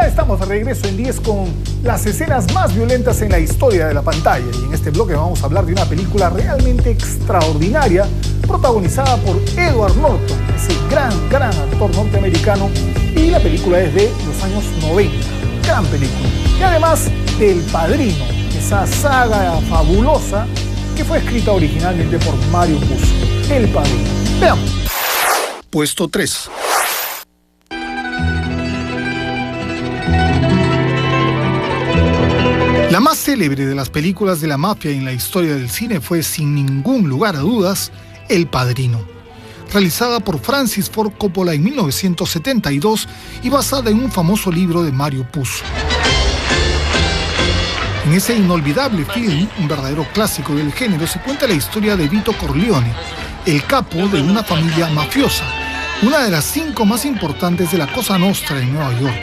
Ya estamos de regreso en 10 con las escenas más violentas en la historia de la pantalla. Y en este bloque vamos a hablar de una película realmente extraordinaria, protagonizada por Edward Norton, ese gran actor norteamericano. Y la película es de los años 90. Gran película. Y además del Padrino, esa saga fabulosa que fue escrita originalmente por Mario Puzo. El Padrino. Veamos. Puesto 3. La más célebre de las películas de la mafia en la historia del cine fue, sin ningún lugar a dudas, El Padrino, realizada por Francis Ford Coppola en 1972 y basada en un famoso libro de Mario Puzo. En ese inolvidable film, un verdadero clásico del género, se cuenta la historia de Vito Corleone, el capo de una familia mafiosa, una de las 5 más importantes de la Cosa Nostra en Nueva York.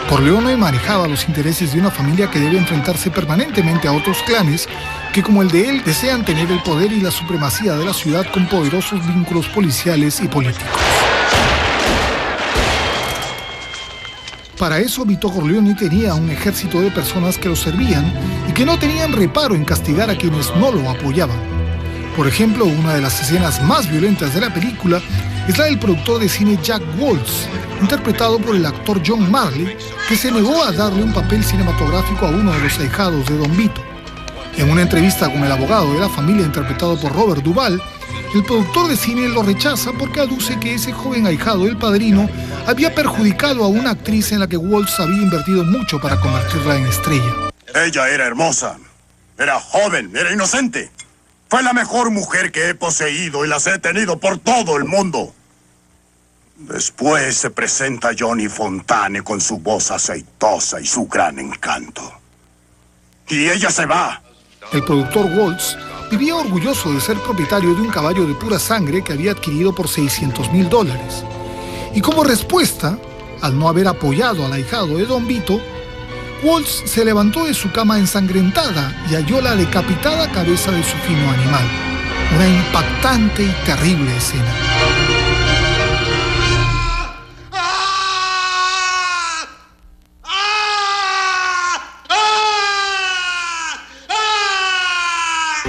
Corleone manejaba los intereses de una familia que debe enfrentarse permanentemente a otros clanes que, como el de él, desean tener el poder y la supremacía de la ciudad con poderosos vínculos policiales y políticos. Para eso, Vito Corleone tenía un ejército de personas que lo servían y que no tenían reparo en castigar a quienes no lo apoyaban. Por ejemplo, una de las escenas más violentas de la película es la del productor de cine Jack Woltz, interpretado por el actor John Marley, que se negó a darle un papel cinematográfico a uno de los ahijados de Don Vito. En una entrevista con el abogado de la familia, interpretado por Robert Duvall, el productor de cine lo rechaza porque aduce que ese joven ahijado del Padrino había perjudicado a una actriz en la que Woltz había invertido mucho para convertirla en estrella. Ella era hermosa, era joven, era inocente. Fue la mejor mujer que he poseído y las he tenido por todo el mundo. Después se presenta Johnny Fontane con su voz aceitosa y su gran encanto. Y ella se va. El productor Woltz vivía orgulloso de ser propietario de un caballo de pura sangre que había adquirido por $600,000. Y como respuesta, al no haber apoyado al ahijado de Don Vito, Woltz se levantó de su cama ensangrentada y halló la decapitada cabeza de su fino animal. Una impactante y terrible escena.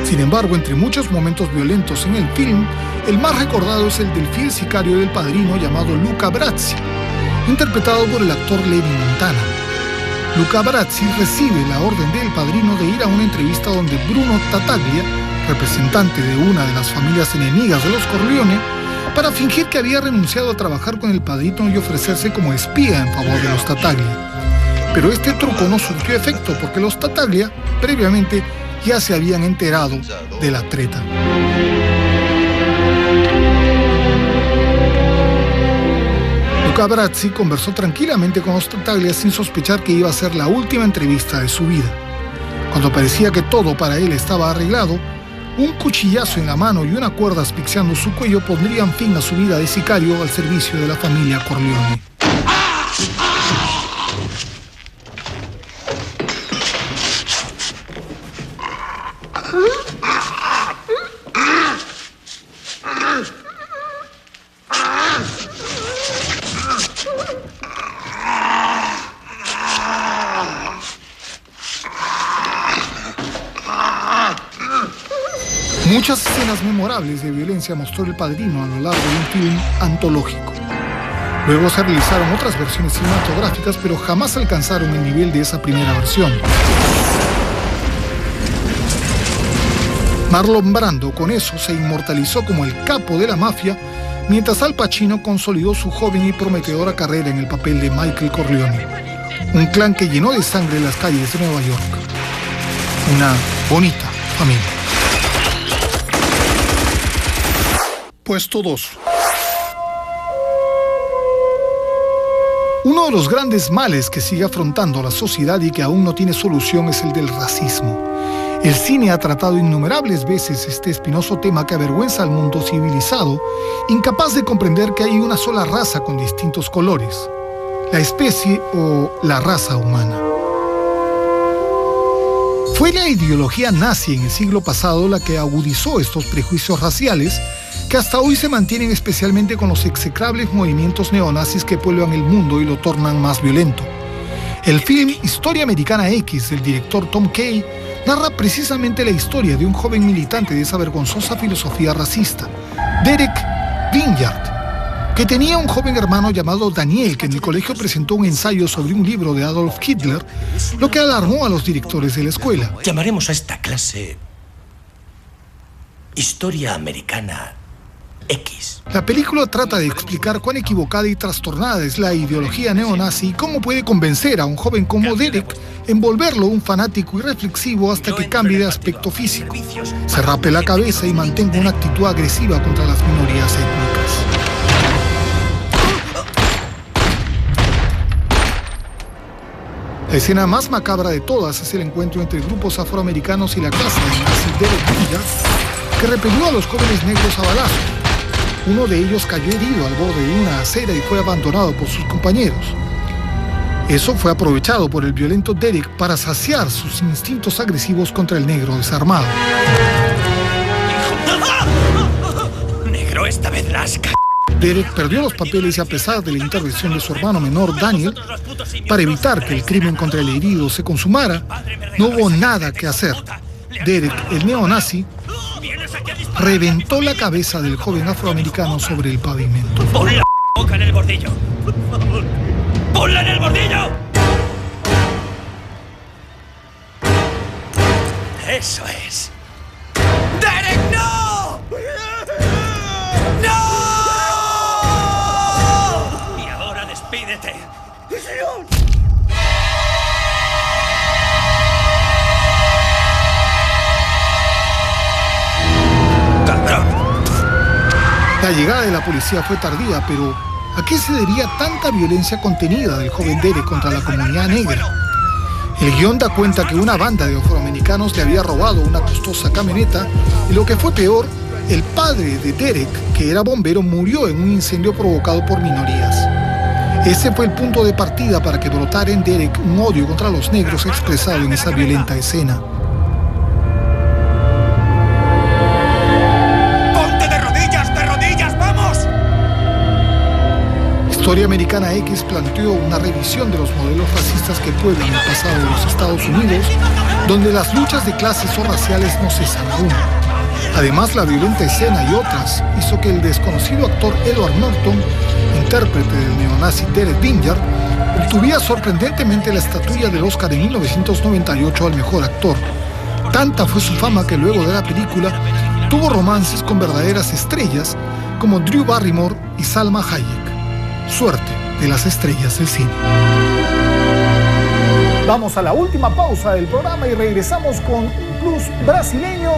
Sin embargo, entre muchos momentos violentos en el film, el más recordado es el del fiel sicario del Padrino llamado Luca Brasi, interpretado por el actor Lenny Montana. Luca Brasi recibe la orden del Padrino de ir a una entrevista donde Bruno Tattaglia, representante de una de las familias enemigas de los Corleone, para fingir que había renunciado a trabajar con el Padrino y ofrecerse como espía en favor de los Tattaglia. Pero este truco no surtió efecto porque los Tattaglia, previamente, ya se habían enterado de la treta. Luca Brasi conversó tranquilamente con los Tattaglia sin sospechar que iba a ser la última entrevista de su vida. Cuando parecía que todo para él estaba arreglado, un cuchillazo en la mano y una cuerda asfixiando su cuello pondrían fin a su vida de sicario al servicio de la familia Corleone. Muchas escenas memorables de violencia mostró El Padrino a lo largo de un film antológico. Luego se realizaron otras versiones cinematográficas, pero jamás alcanzaron el nivel de esa primera versión. Marlon Brando con eso se inmortalizó como el capo de la mafia, mientras Al Pacino consolidó su joven y prometedora carrera en el papel de Michael Corleone, un clan que llenó de sangre las calles de Nueva York. Una bonita familia. Puesto 2. Uno de los grandes males que sigue afrontando la sociedad y que aún no tiene solución es el del racismo. El cine ha tratado innumerables veces este espinoso tema que avergüenza al mundo civilizado, incapaz de comprender que hay una sola raza con distintos colores, la especie o la raza humana. Fue la ideología nazi en el siglo pasado la que agudizó estos prejuicios raciales que hasta hoy se mantienen, especialmente con los execrables movimientos neonazis que pueblan el mundo y lo tornan más violento. El film Historia Americana X del director Tom Kay narra precisamente la historia de un joven militante de esa vergonzosa filosofía racista, Derek Vinyard, que tenía un joven hermano llamado Daniel, que en el colegio presentó un ensayo sobre un libro de Adolf Hitler, lo que alarmó a los directores de la escuela. Llamaremos a esta clase Historia Americana X. La película trata de explicar cuán equivocada y trastornada es la ideología neonazi y cómo puede convencer a un joven como Derek en volverlo un fanático y reflexivo hasta que cambie de aspecto físico, se rape la cabeza y mantenga una actitud agresiva contra las minorías étnicas. La escena más macabra de todas es el encuentro entre grupos afroamericanos y la casa del nazi Derek Vinyard, que repelió a los jóvenes negros a balazos. Uno de ellos cayó herido al borde de una acera y fue abandonado por sus compañeros. Eso fue aprovechado por el violento Derek para saciar sus instintos agresivos contra el negro desarmado. Negro, esta vez rasca. Derek perdió los papeles y a pesar de la intervención de su hermano menor Daniel, para evitar que el crimen contra el herido se consumara, no hubo nada que hacer. Derek, el neonazi, reventó la cabeza del joven afroamericano sobre el pavimento. ¡Pon la boca en el bordillo! ¡Por favor! ¡Ponla en el bordillo! ¡Eso es! ¡Derek, no! ¡No! Y ahora despídete. La llegada de la policía fue tardía, pero ¿a qué se debía tanta violencia contenida del joven Derek contra la comunidad negra? El guión da cuenta que una banda de afroamericanos le había robado una costosa camioneta y, lo que fue peor, el padre de Derek, que era bombero, murió en un incendio provocado por minorías. Ese fue el punto de partida para que brotara en Derek un odio contra los negros expresado en esa violenta escena. Historia Americana X planteó una revisión de los modelos racistas que pueblan el pasado de los Estados Unidos, donde las luchas de clases o raciales no cesan aún. Además, la violenta escena y otras hizo que el desconocido actor Edward Norton, intérprete del neonazi Derek Vinyard, obtuviera sorprendentemente la estatuilla del Oscar en 1998 al mejor actor. Tanta fue su fama que luego de la película tuvo romances con verdaderas estrellas como Drew Barrymore y Salma Hayek. Suerte de las estrellas del cine. Vamos a la última pausa del programa y regresamos con un plus brasileño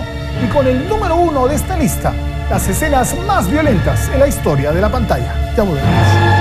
y con el número 1 de esta lista, las escenas más violentas en la historia de la pantalla. Ya volvemos.